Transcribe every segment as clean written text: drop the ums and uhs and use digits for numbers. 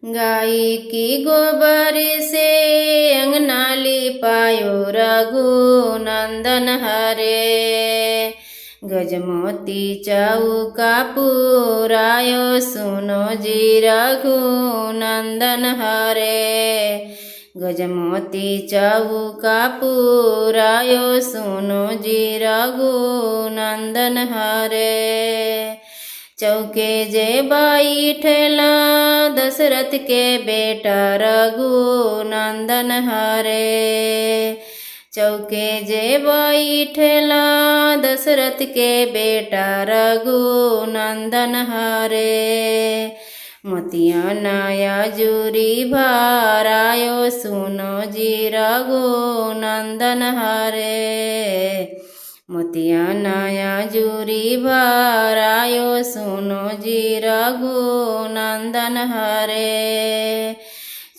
गाय की गोबर से अंगना लिपायो रघुनंदन हरे। गजमोती चौका पुरायो सुनो जी रघुनंदन हरे। गजमोती चौका पुरायो सुनो जी रघुनंदन हरे। चौके जे बैठला दशरथ के बेटा रघुनंदन हरे। चौके जे बैठला दशरथ के बेटा रघुनंदन हरे। मोतिया नया जूरी भरायो सुनो जी रघुनंदन हरे। मोतिया नया जूरी भरायो सुनो जी रघुनंदन हरे।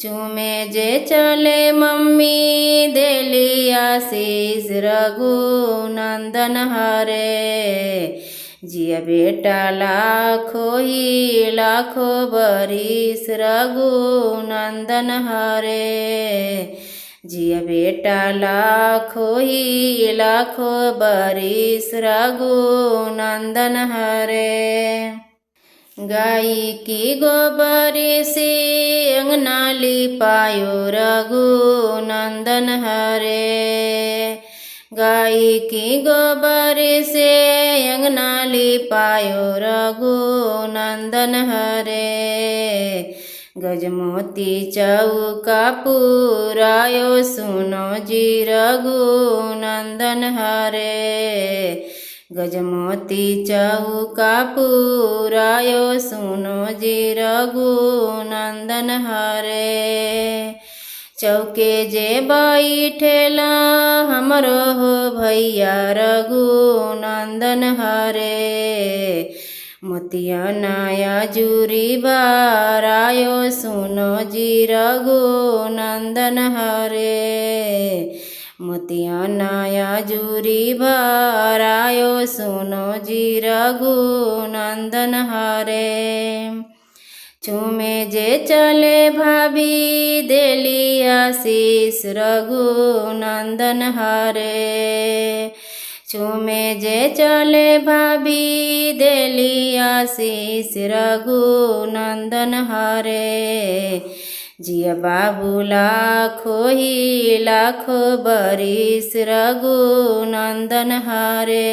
चूमे जे चले मम्मी देली आशीष रघुनंदन हरे। जिया बेटा लाखो ही लाखो बरिस रघुनंदन हरे। जिया बेटा लाखो ही लाखो बरिस रघुनंदन हरे। गाय की गोबर से अंगना लिपायो रघुनंदन हरे। गाय की गोबर से अंगना लिपायो रघुनंदन हरे। गजमोती चौका पुरायो सुनो जी रघुनंदन हरे। गजमोती चौका पुरायो सुनो जी रघुनंदन हरे। चौके जे बैठला हमरो हो भैया रघुनंदन हरे। मोतिया नया जूरी भरायो सुनो जी रघुनंदन हरे। मोतिया नया जूरी भरायो सुनो जी रघुनंदन हरे। चूमे जे चले भाभी देली आशीष रघुनंदन हरे। चूमे जे चले भाभी देली आशीष रघुनंदन हरे। जिया बाबू लाखो ही लाखो बरिस रघुनंदन हरे।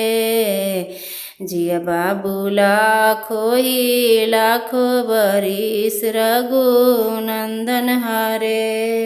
जिया बाबू लाखो ही लाखो बरिस रघुनंदन हरे।